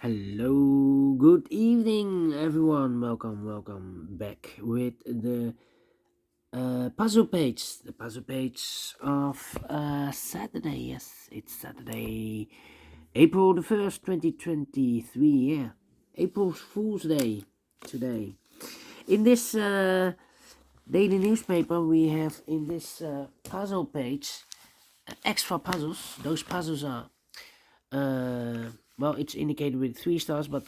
Hello, good evening, everyone. Welcome back with the puzzle page. The puzzle page of Saturday. Yes, it's Saturday, April the 1st, 2023. Yeah, April Fool's Day today. In this daily newspaper, we have in this puzzle page extra puzzles. Those puzzles are, well, it's indicated with 3 stars, but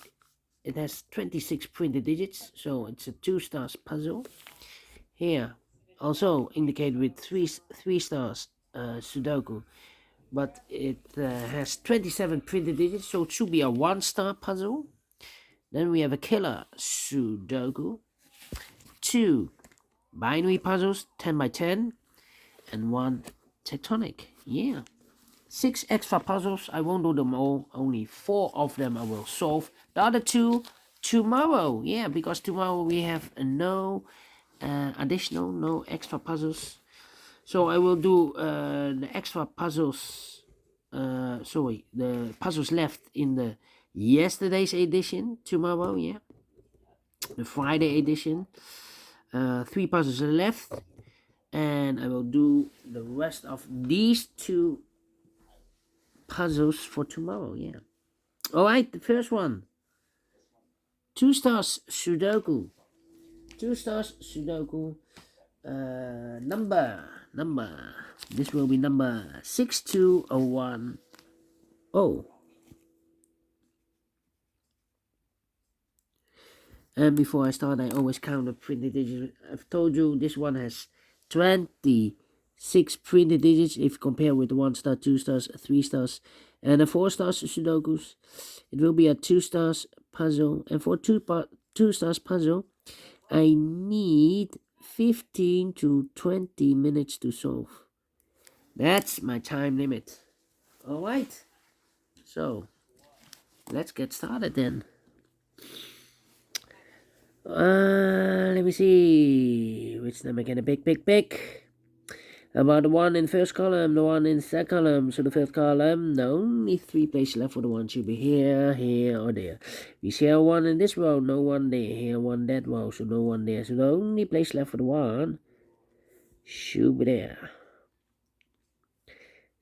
it has 26 printed digits, so it's a 2 stars puzzle. Here, also indicated with three stars Sudoku, but it has 27 printed digits, so it should be a 1 star puzzle. Then we have a killer Sudoku, 2 binary puzzles, 10 by 10, and 1 tectonic. Yeah. 6 extra puzzles. I won't do them all. Only 4 of them I will solve. The other 2 tomorrow. Yeah, because tomorrow we have no no extra puzzles. So I will do the extra puzzles. The puzzles left in the yesterday's edition tomorrow. Yeah, the Friday edition. 3 puzzles are left, and I will do the rest of these 2 puzzles for tomorrow. Yeah. All right, the first one. 2 stars Sudoku. 2 stars Sudoku. Number. This will be number 62010. And before I start, I always count the printed digits. I've told you this one has 26 printed digits if compared with 1 star, 2 stars, 3 stars, and a 4 stars Sudokus. It will be a 2 stars puzzle, and for 2 stars puzzle, I need 15 to 20 minutes to solve. That's my time limit. Alright, so let's get started then. Let me see. Which number can I pick? About the one in first column, the one in second column. So the first column, the only 3 places left for the one should be here, or there. We see a 1 in this row, no 1 there. Here, 1 that row, so no 1 there. So the only place left for the 1 should be there.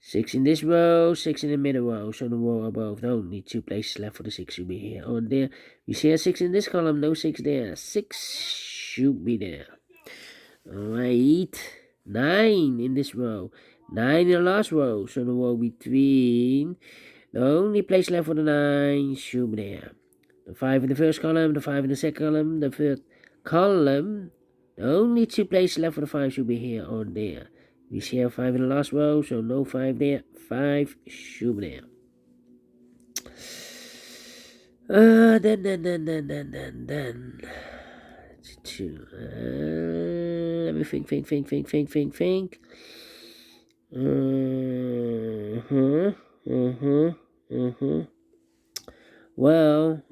6 in this row, 6 in the middle row, so the row above. The only 2 places left for the 6 should be here or there. We see a 6 in this column, no 6 there. 6 should be there. Alright, 9 in this row, 9 in the last row, so the row between. The only place left for the 9 should be there. The 5 in the first column, the 5 in the second column, the third column. The only 2 places left for the 5 should be here or there. We see a 5 in the last row, so no 5 there. 5 should be there. Then. It's 2. Let me think. Well,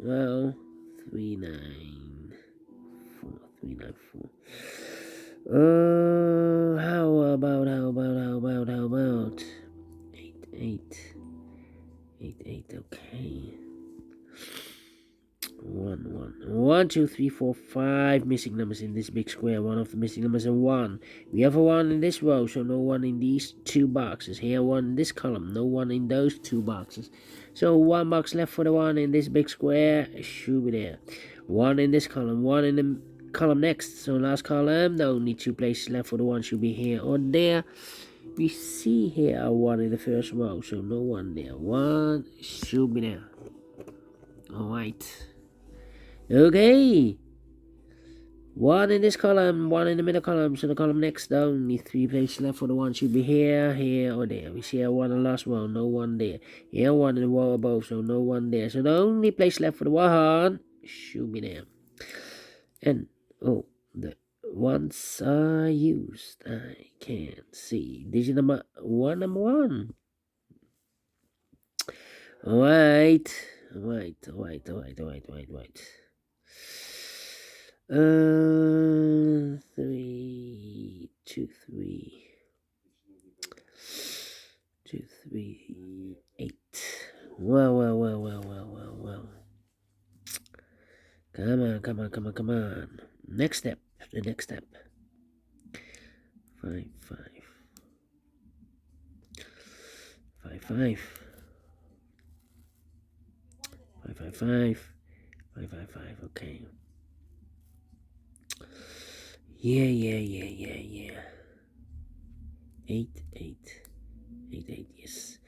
394. How about 8, okay. 1, 2, 3, 4, 5 missing numbers in this big square. One of the missing numbers is 1. We have a 1 in this row, so no 1 in these 2 boxes. Here 1 in this column, no 1 in those 2 boxes. So 1 box left for the 1 in this big square should be there. 1 in this column, 1 in the column next. So last column, the only 2 places left for the 1 should be here or there. We see here a 1 in the first row, so no 1 there. 1 should be there. Alright. Okay. 1 in this column, 1 in the middle column, so the column next, only 3 places left for the 1 should be here, or there. We see a 1 in the last row, no 1 there. Here 1 in the row above, so no 1 there. So the only place left for the 1 should be there. And, the ones are used. I can't see. Digit number 1. Alright. 3, 2, 3, 2, 3, 8. Well. Come on, come on, come on, come on. Next step. The next step. 5, 5. 5, 5. 5, 5, 5. 5, 5, 5. Okay. Yeah. 8, 8. 8, 8, yes.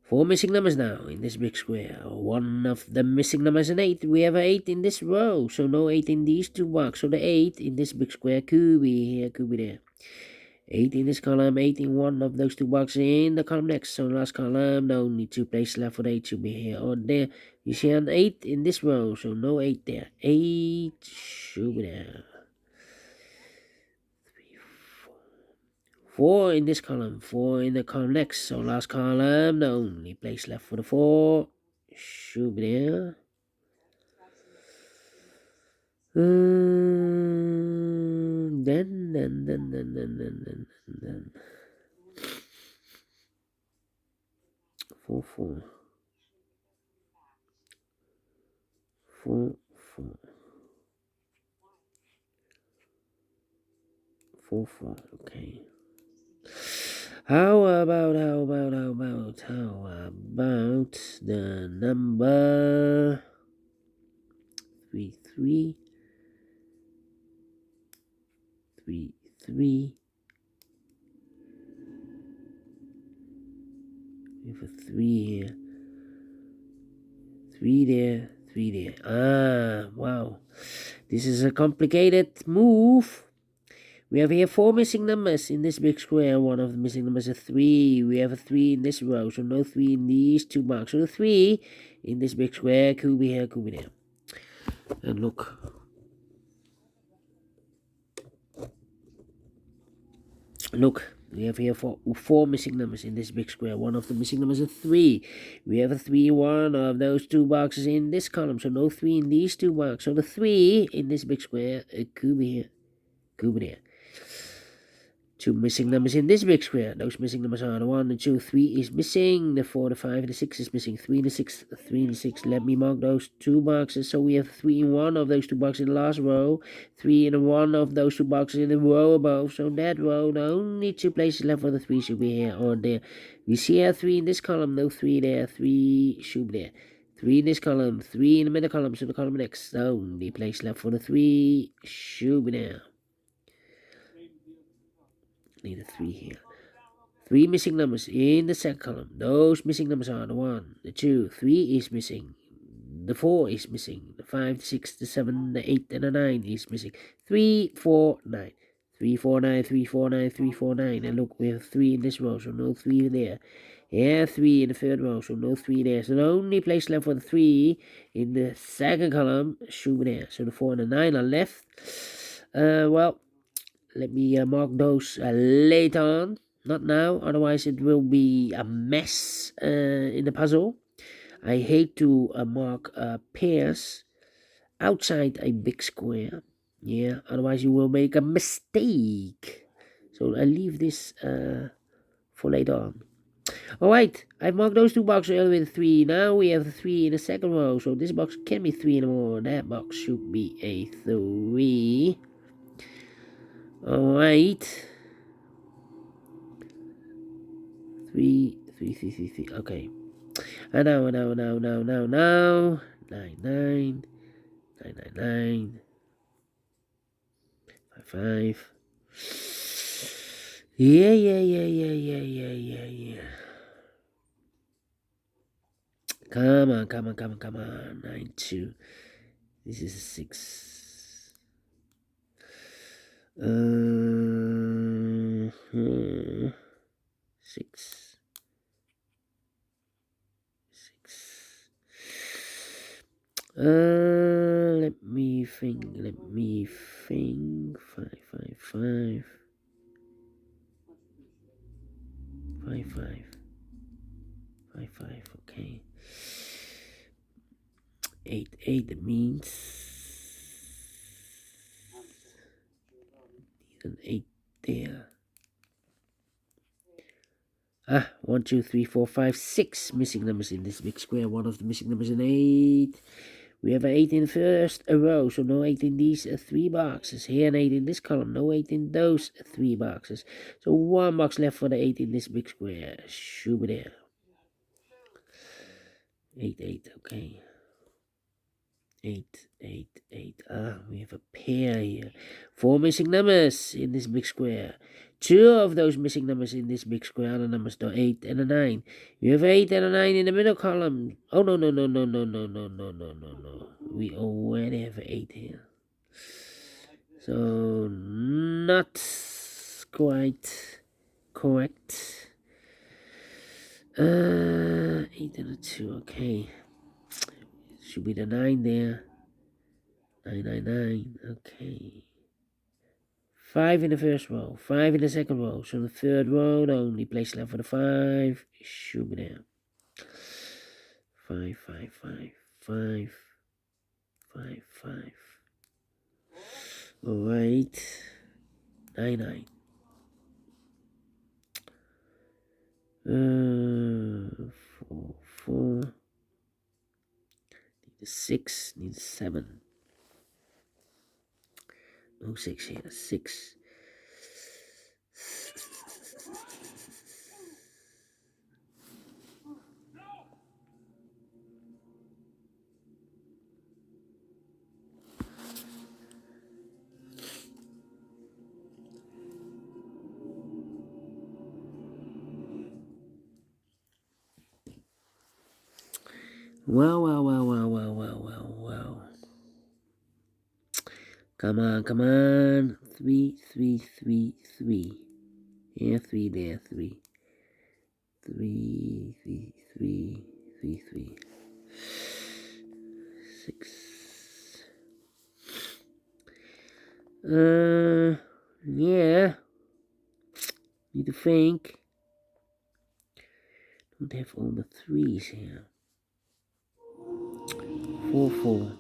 4 missing numbers now in this big square. One of the missing numbers is an 8. We have an 8 in this row, so no 8 in these two boxes. So the 8 in this big square could be here, could be there. 8 in this column, 8 in one of those two boxes in the column next. So the last column, no only 2 places left for the 8 should be here or there. You see an 8 in this row, so no 8 there. 8 should be there. 4 in this column, 4 in the column next. So last column, the only place left for the 4 should be there. Then 4, 4. 4, 4. 4, 4. Okay. How about the number 3, 3. 3, 3. We have a 3 here. 3 there, 3 there. Ah, wow. This is a complicated move. We have here 4 missing numbers in this big square. One of the missing numbers is a 3. We have a 3 in this row, so no 3 in these two marks. So the 3 in this big square could be here, could be there. And look. Look, we have here four missing numbers in this big square. One of the missing numbers is a 3. We have a 3 in one of those two boxes in this column, so no 3 in these two boxes. So the 3 in this big square, it could be here, could be there. 2 missing numbers in this big square. Those missing numbers are the 1 and 2. 3 is missing. The 4, the 5, and the 6 is missing. 3 and the 6, 3 and the 6. Let me mark those two boxes. So we have 3 in one of those two boxes in the last row. 3 in one of those two boxes in the row above. So that row, the only 2 places left for the 3 should be here or there. We see a 3 in this column. No 3 there. 3 should be there. 3 in this column. 3 in the middle column. So the column next. The only place left for the 3 should be there. Need a 3 here. 3 missing numbers in the second column. Those missing numbers are the 1, the 2, 3 is missing. The 4 is missing. The 5, the 6, the 7, the 8, and the 9 is missing. 3, 4, 9. 3, 4, 9, 3, 4, 9, 3, 4, 9. And look, we have 3 in this row, so no 3 there. Yeah, 3 in the third row, so no 3 there. So the only place left for the 3 in the second column should be there. So the 4 and the 9 are left. Well, let me mark those later on. Not now, otherwise it will be a mess in the puzzle. I hate to mark pairs outside a big square. Yeah, otherwise you will make a mistake. So I leave this for later on. Alright, I've marked those two boxes earlier with 3. Now we have 3 in the second row. So this box can be 3 anymore. That box should be a 3. Alright. 3. Okay. And now. 9. 5. Yeah. Come on. 9, 2. This is a 6. 6. Let me think. 5. 5, okay. 8 means an 8 there. 1, 2, 3, 4, 5, 6 missing numbers in this big square. One of the missing numbers is an 8. We have an 8 in the first row, so no 8 in these 3 boxes. Here an 8 in this column, no 8 in those 3 boxes. So 1 box left for the 8 in this big square. Should be there. 8, 8, okay. 8, 8, 8. We have a pair here. 4 missing numbers in this big square. 2 of those missing numbers in this big square are the numbers, the 8 and a 9. You have 8 and a 9 in the middle column. Oh, no. We already have 8 here. So, not quite correct. 8 and a 2, okay. Should be the 9 there. 9, okay. 5 in the first row, 5 in the second row. So the third row, the only place left for the 5 should be there. 5, 5, 5, 5, 5, 5. Alright. 9. 4. Need a 6, need a 7. No 6 here, 6. Well. Come on. 3, 3, 3, 3. Here, 3, there, 3. 3, 3, 3, 3, 3. 6. Yeah. Need to think. Don't have all the 3s here. 4, 4.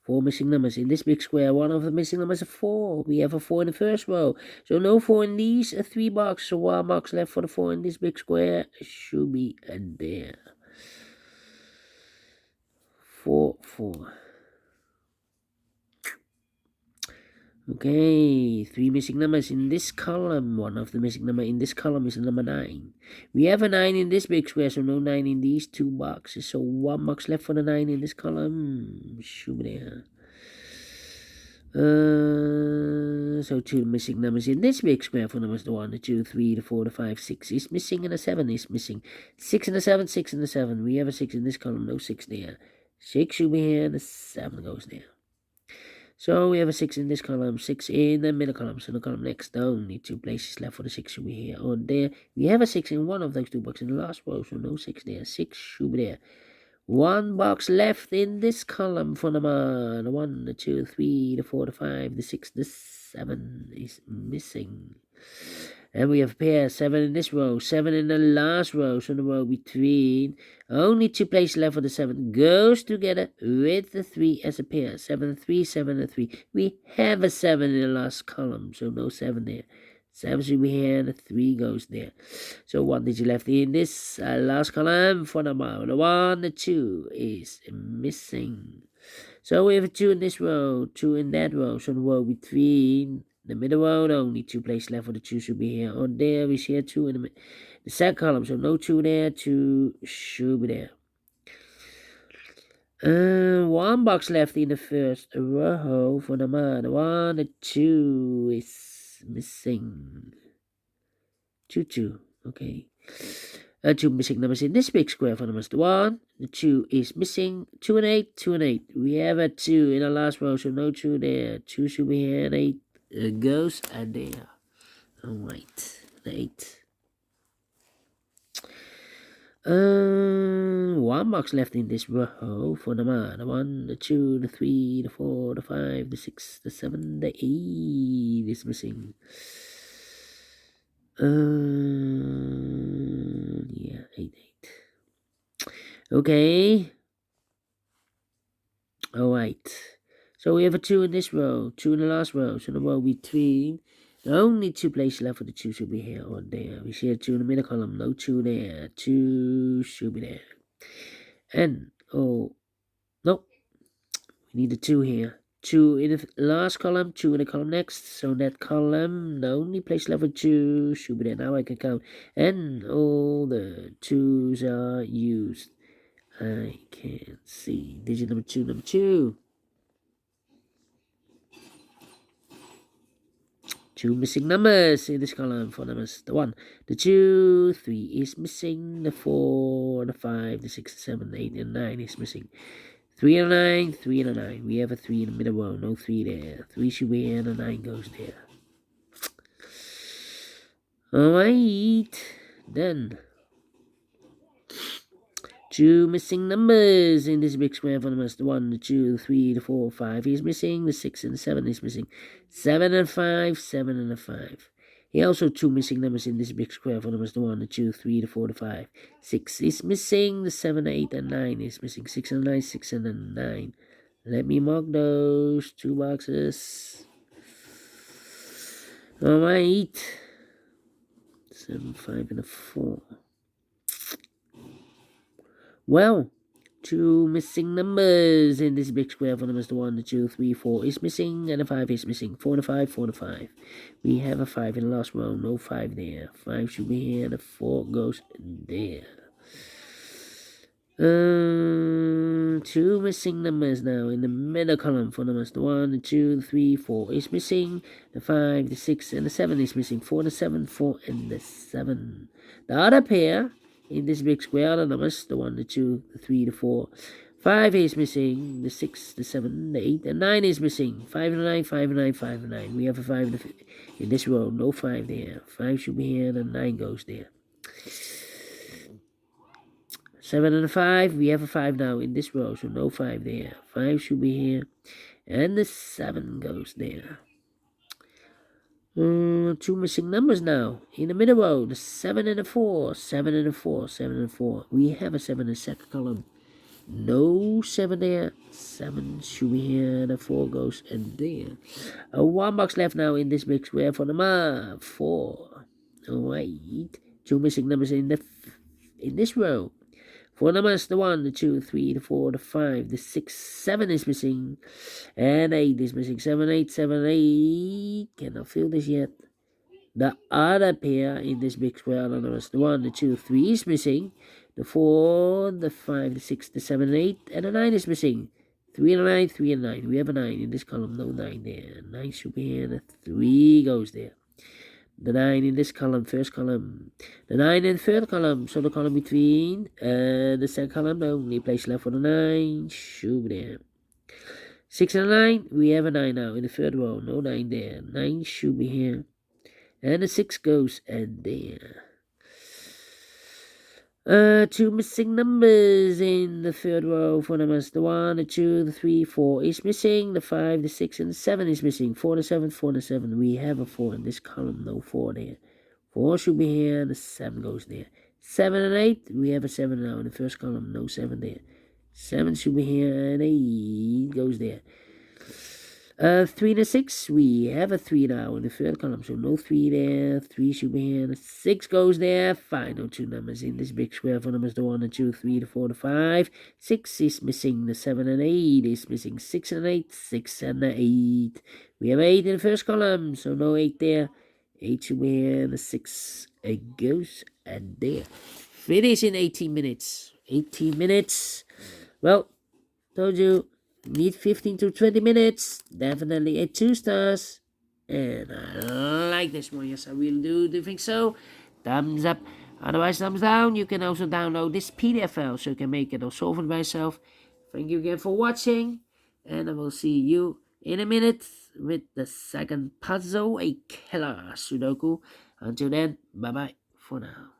4 missing numbers in this big square. One of the missing numbers is 4. We have a 4 in the first row. So no 4 in these 3 boxes. So 1 box left for the 4 in this big square. Should be there. 4, 4. Okay, 3 missing numbers in this column. One of the missing number in this column is number 9. We have a 9 in this big square, so no 9 in these 2 boxes. So 1 box left for the 9 in this column. Should be there. So 2 missing numbers in this big square for numbers, the 1, the 2, 3, the 4, the 5, 6 is missing, and the 7 is missing. 6 and the 7, 6 and the 7. We have a 6 in this column, no 6 there. 6 should be here, and the 7 goes there. So we have a 6 in this column, 6 in the middle column. So the column next, only 2 places left for the 6 should be here or there. We have a 6 in one of those 2 boxes in the last row, so no 6 there. 6 should be there. 1 box left in this column for number the 1, the 2, 3, the 4, the 5, the 6, the 7 is missing. And we have a pair, 7 in this row, 7 in the last row, so the row between. Only 2 places left for the 7 goes together with the 3 as a pair. 7, 3, 7, and 3. We have a 7 in the last column, so no 7 there. 7 should be here, and the 3 goes there. So 1 digit left in this last column for number the 1, the 2 is missing. So we have a 2 in this row, 2 in that row, so the row between. The middle row, only 2 places left for the 2 should be here or there. We see a 2 in the second column, so no 2 there, 2 should be there. 1 box left in the first row for the 1, the 2 is missing. 2, okay. 2 missing numbers in this big square for numbers. The 1, the 2 is missing. 2 and 8, 2 and 8. We have a 2 in the last row, so no 2 there. 2 should be here and 8. Goes and there. Alright, the 8. 1 box left in this row for the 1, the 2, the 3, the 4, the 5, the 6, the 7, the 8 is missing. Yeah, 8. Okay. Alright. So we have a 2 in this row, 2 in the last row. So the row between, the only 2 places left for the 2 should be here or there. We see a 2 in the middle column, no 2 there. 2 should be there. And Oh, no. We need a 2 here. 2 in the last column, 2 in the column next. So that column, the only place left with 2 should be there. Now I can count. And all the 2's are used. I can see digit number 2, number 2. 2 missing numbers in this column. 4 numbers. The 1, the 2, 3 is missing. The 4, the 5, the 6, the 7, the 8, and 9 is missing. 3 and a 9, 3 and a 9. We have a 3 in the middle row. No 3 there. 3 should be here and a 9 goes there. Alright. Then 2 missing numbers in this big square for numbers. The 1, the 2, the 3, the 4, 5 is missing. The 6 and the 7 is missing. 7 and 5, 7 and a 5. Here also 2 missing numbers in this big square for numbers. The 1, the 2, 3, the 4, the 5. 6 is missing. The 7, 8, and 9 is missing. 6 and 9, 6 and 9. Let me mark those 2 boxes. Alright. 7, 5, and a 4. Well, 2 missing numbers in this big square for numbers. The 1, the 2, 3, 4 is missing, and the 5 is missing. 4 and a 5, 4 and a 5. We have a 5 in the last row. No 5 there. 5 should be here. The 4 goes there. 2 missing numbers now in the middle column for numbers. The 1, the 2, the 3, 4 is missing. The 5, the 6, and the 7 is missing. 4, the 7, 4, and the 7. The other pair in this big square, the numbers, the 1, the 2, the 3, the 4. 5 is missing. The 6, the 7, the 8, and 9 is missing. 5 and 9, 5 and 9, 5 and 9. We have a 5 in this row. No 5 there. 5 should be here, and 9 goes there. 7 and a 5, we have a 5 now in this row, so no 5 there. 5 should be here, and the 7 goes there. 2 missing numbers now in the middle row, the 7 and a 4, 7 and a 4, 7 and 4. We have a 7 in the second column. No 7 there. 7 should be here, the 4 goes in there. 1 box left now in this big square for number 4. Alright, 2 missing numbers in this row. 4 numbers, the 1, the 2, 3, the 4, the 5, the 6, 7 is missing, and 8 is missing. 7, 8, 7, 8. Cannot feel this yet. The other pair in this big square numbers, the 1, the 2, 3 is missing. The 4, the 5, the 6, the 7, 8, and the 9 is missing. 3 and a 9, 3 and 9. We have a 9 in this column, no 9 there. 9 should be here, the 3 goes there. The 9 in this column, first column. The 9 in third column, so the column between the second column, the only place left for the 9 should be there. 6 and 9, we have a 9 now in the third row, no 9 there. 9 should be here, and the 6 goes and there. 2 missing numbers in the third row for numbers. The 1, the 2, the 3, 4 is missing. The 5, the 6, and the 7 is missing. 4, the 7, 4, and the 7. We have a 4 in this column, no 4 there. 4 should be here, and the 7 goes there. 7 and 8, we have a 7 now in the first column, no 7 there. 7 should be here, and 8 goes there. 3 and a 6, we have a 3 now in the third column, so no 3 there. 3 should be here, and 6 goes there. Final 2 numbers in this big square for numbers, the 1, the 2, 3, the 4, the 5. 6 is missing, the 7 and 8 is missing. 6 and 8, 6 and 8. We have 8 in the first column, so no 8 there. 8 should be here, and the 6 goes and there. Finish in 18 minutes. 18 minutes. Well, told you. Need 15 to 20 minutes. Definitely a 2 stars. And I like this one. Yes, I really do. Do you think so? Thumbs up. Otherwise, thumbs down. You can also download this PDF file so you can make it or solve it by yourself. Thank you again for watching. And I will see you in a minute with the second puzzle, a killer Sudoku. Until then, bye-bye for now.